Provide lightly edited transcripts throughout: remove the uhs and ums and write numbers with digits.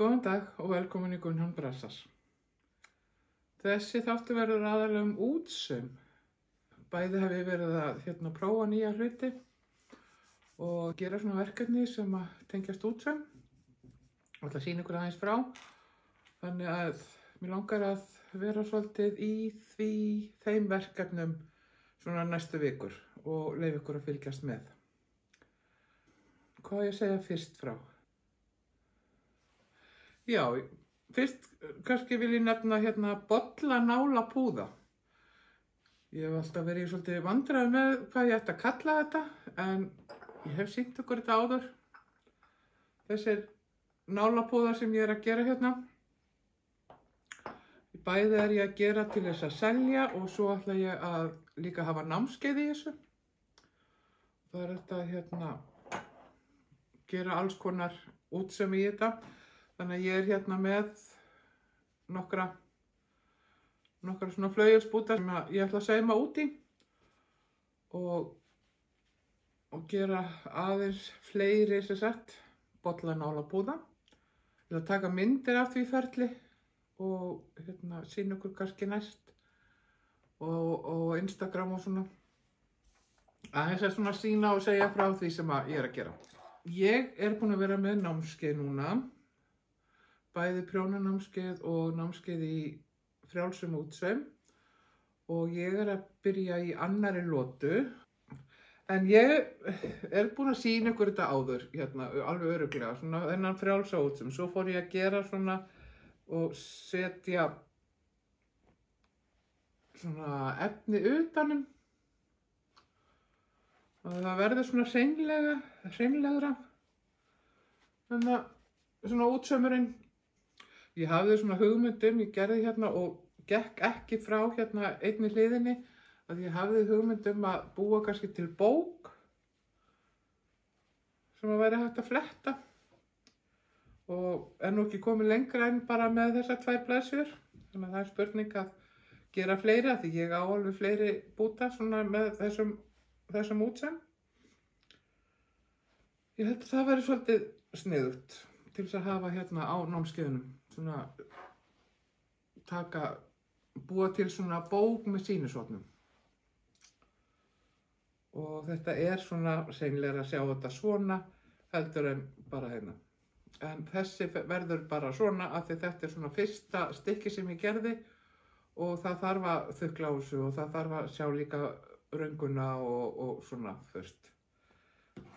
Góðan dag og velkomin í Gunnhólm Brassars. Þessi þáttur verður aðallega útsaum. Bæði hef ég verið að prófa nýja hluti og gera svona verkefni sem að tengjast útsaum. Ég ætla að sýna ykkur aðeins frá. Þannig að mér langar að vera svolítið í þeim verkefnum svona næstu vikur og leyfa ykkur að fylgjast með. Hvað á ég að segja fyrst frá? Já, fyrst kannski vil ég nefna bollanálapúða. Ég hef alltaf verið svolítið vandræði með hvað ég ætti að kalla þetta, en ég hef sýnt ykkur þetta áður. Þessir nálapúðar sem ég er að gera hérna. Bæði er ég að gera til þess að selja og svo ætla ég að líka hafa námskeið í þessu. Það er þetta gera alls konar útsaum í þetta. Þannig að ég er hérna með nokkra svona flauelsbúta sem ég ætla að sauma út í og gera aðeins fleiri bollanálapúða. Ég ætla að taka myndir af því ferli og sýna ykkur kannski næst og Instagram og svona. Aðeins að svona sýna og segja frá því sem ég er að gera. Ég er búin að vera með námskeið núna. Bæði prjónanámskeið og námskeið í frjálsum útsaum og ég er að byrja í annarri lotu. En ég er búin að sýna ykkur þetta áður, alveg örugglega, svona þennan frjálsa útsaum. Svo fór ég að gera svona og setja svona efni utanum. Og það verður svona hreinlegra. Þannig að svona útsaumurinn. Ég hafði svona hugmyndum, ég gerði og gekk ekki frá einni hliðinni að ég hafði hugmyndum að búa kannski til bók sem að væri hægt að fletta og er nú ekki komið lengra en bara með þessar 2 blaðsíður. Þannig að það er spurning að gera fleiri af því ég á alveg fleiri búta svona með þessum útsaum. Ég held að það væri svolítið sniðugt til þess að hafa á námskeiðunum. Svona búa til svona bók með sýnishornum. Og þetta er svona seinlegra að sjá þetta svona heldur en bara hérna. En þessi verður bara svona af því þetta er svona fyrsta stykki sem ég gerði og það þarf að þukla á þessu og það þarf að sjá líka rönguna og svona fyrst.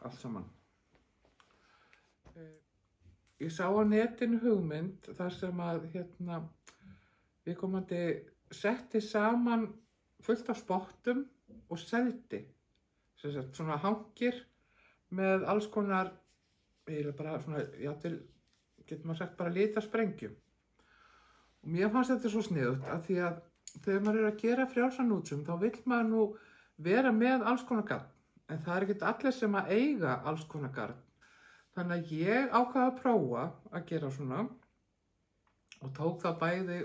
Allt saman. Ég sá á netinu hugmynd þar sem að viðkomandi setti saman fullt af spottum og seldi. Svona hangir með alls konar, bara svona, getur maður sagt bara litasprengjum. Og mér fannst þetta svo sniðugt af því að þegar maður er að gera frjálsan útsaum þá vill maður nú vera með alls konar garn. En það er ekkert allir sem að eiga alls konar garn. Þannig að ég ákvað að prófa að gera svona og tók það bæði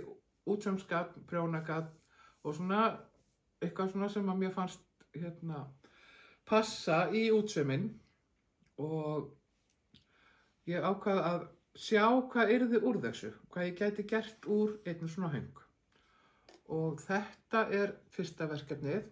útsaumsgarn, prjónagarn og svona eitthvað svona sem að mér fannst passa í útsauminn og ég ákvað að sjá hvað yrði úr þessu, hvað ég gæti gert úr einni svona höng. Og þetta er fyrsta verkefnið.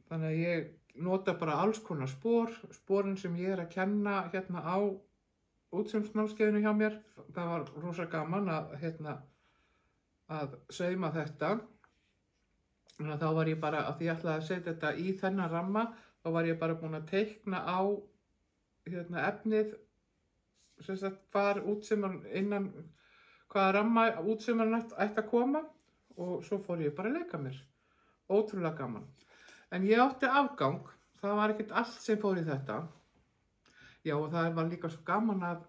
Þannig að ég nota bara alls konar sporin sem ég er að kenna á útsaumsnámskeiðinu hjá mér. Það var rosa gaman að sauma þetta. Þannig að þá var ég bara, að ég ætlaði að setja þetta í þennan ramma, þá var ég bara búin að teikna á efnið, hvar útsaumurinn innan, hvaða ramma útsaumurinn ætti að koma og svo fór ég bara að leika mér. Ótrúlega gaman. En ég átti afgang, það var ekkert allt sem fór í þetta. Já, og það var líka svo gaman að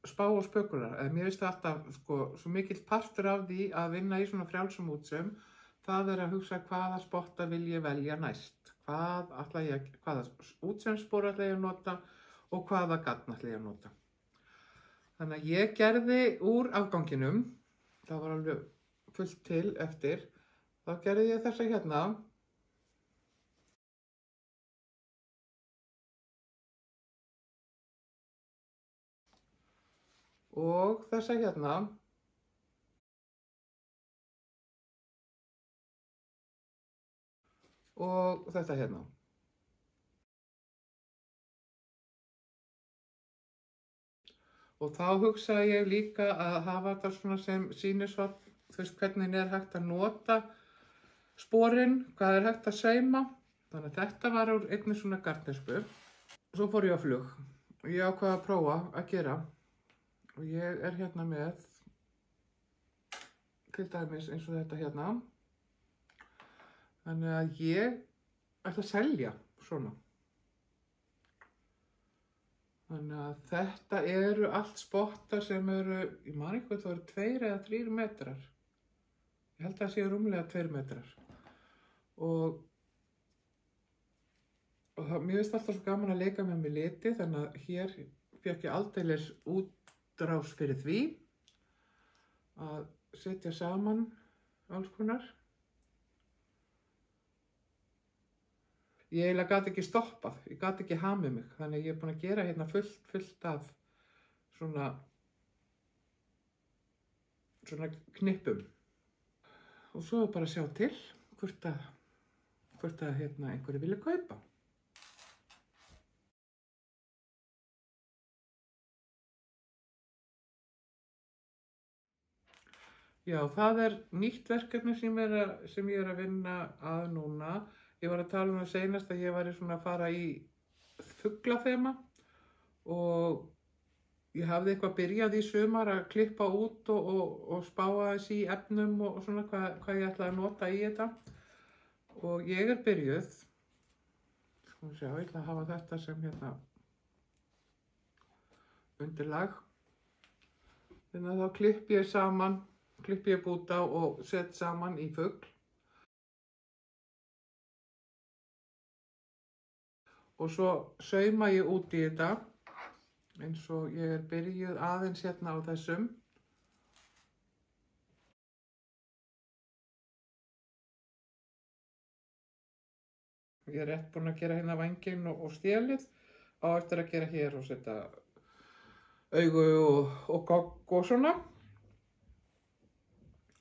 spá og spekular. Mér finnst það alltaf svo mikill partur af því að vinna í svona frjálsum útsaum. Það er að hugsa hvaða spotta vil ég velja næst. Hvaða útsaumsspor ætla ég að nota og hvaða garn ætla ég að nota. Þannig að ég gerði úr afganginum, það var alveg fullt til eftir, þá gerði ég þessa hérna. Og þessa hérna. Og þetta hérna. Og þá hugsaði ég líka að hafa þetta svona sem sýnishorn, þú veist hvernig er hægt að nota sporin, hvað er hægt að sauma. Þannig að þetta var úr einni svona garnnespu. Svo fór ég á flug og ég ákvað að prófa að gera. Og ég er hérna með, til dæmis eins og þetta hérna. Þannig að ég ætla að selja svona. Þannig að þetta eru allt spottar sem eru, ég man ekki hvað það eru 2 eða 3 metrar. Ég held að það séu rúmlega 2 metrar. Og mér finnst alltaf svo gaman að leika með mig liti, þannig að hér fékk ég aldeilis útrás fyrir því að setja saman alls konar. Ég eiginlega gat ekki stoppað, ég gat ekki hamið mig, þannig að ég er búin að gera hérna fullt af svona knippum. Og svo er bara að sjá til hvort að einhverju vilja kaupa. Já, það er nýtt verkefni sem ég er að vinna að núna. Ég var að tala um það seinast að ég væri svona að fara í fuglaþema og ég hafði eitthvað byrjað í sumar að klippa út og spáa þessi í efnum og svona hvað ég ætlaði að nota í þetta. Og ég er byrjuð, sko sjá, ég ætla að hafa þetta sem hérna undirlag. Þannig að þá klippi ég búta og set saman í fugl. Og svo sauma ég út í þetta, eins og ég er byrjuð aðeins hérna á þessum. Ég er rétt búin að gera hérna vænginn og stélið, á eftir að gera hér og setja augu og gogg og svona.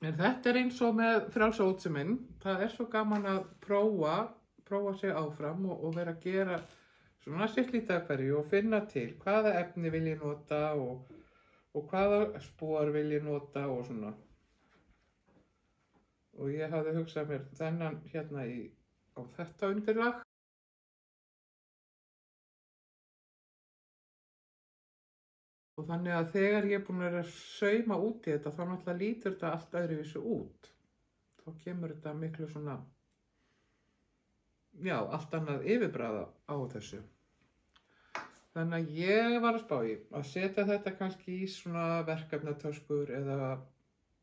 En þetta er eins og með frjálsa útsiminn, það er svo gaman að prófa sig áfram og vera að gera svona sitt lítið af hverju og finna til hvaða efni vil ég nota og hvaða spor vil ég nota og svona. Og ég hafði hugsað mér þennan hérna á þetta undirlag. Og þannig að þegar ég er búin að sauma út í þetta, þá náttúrulega lítur þetta allt öðruvísi út. Þá kemur þetta miklu svona, já, allt annað yfirbragð á þessu. Þannig að ég var að spá í að setja þetta kannski í svona verkefnatöskur eða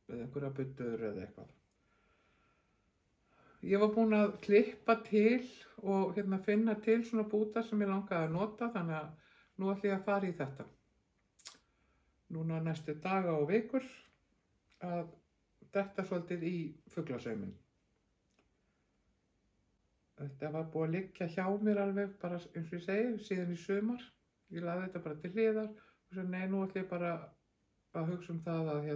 einhverja buddur eða eitthvað. Ég var búin að klippa til og finna til svona búta sem ég langaði að nota, þannig að nú ætla ég að fara í þetta. Núna næstu daga og vikur að detta svolítið í fuglasauminn. Þetta var búið að liggja hjá mér alveg, bara eins og ég segi, síðan í sumar. Ég lagði þetta bara til hliðar og svo nei, nú ætla ég bara að hugsa um það að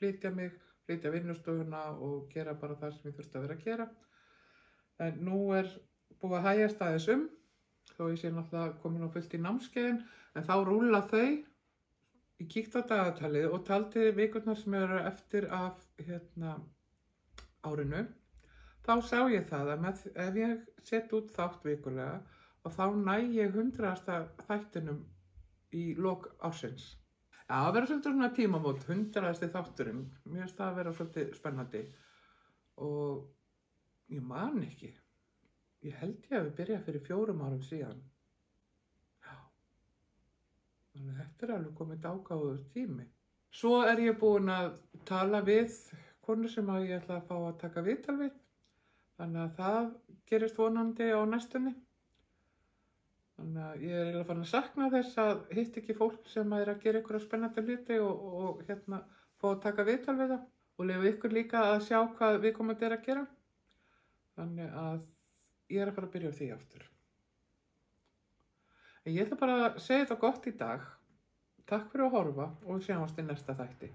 flytja vinnustofuna og gera bara það sem ég þurfti að vera að gera. En nú er búið að hægjast aðeins þó ég sé náttúrulega komin á fullt í námskeiðin, en þá rúlla þau. Ég kíkti á dagatalið og taldi vikurnar sem eru eftir af árinu. Þá sá ég það að ef ég set út þátt vikulega og þá næ ég 100. þættinum í lok ársins. Já, það verður svolítið svona tímamót, 100. þátturinn. Mér finnst það að vera svolítið spennandi. Og ég man ekki. Ég held ég að við byrjað fyrir 4 árum síðan. Já. Þannig að þetta er alveg komið dágáður tími. Svo er ég búin að tala við konu sem ég ætla að fá að taka viðtal við. Þannig að það gerist vonandi á næstunni. Þannig að ég eiginlega farin að sakna þess að hitta ekki fólk sem að gera einhverja spennandi hluti og fá að taka viðtal við það og leyfa ykkur líka að sjá hvað viðkomandi að gera. Þannig að ég að fara að byrja á því aftur. En ég ætla bara að segja þetta gott í dag. Takk fyrir að horfa og við sjáumst í næsta þætti.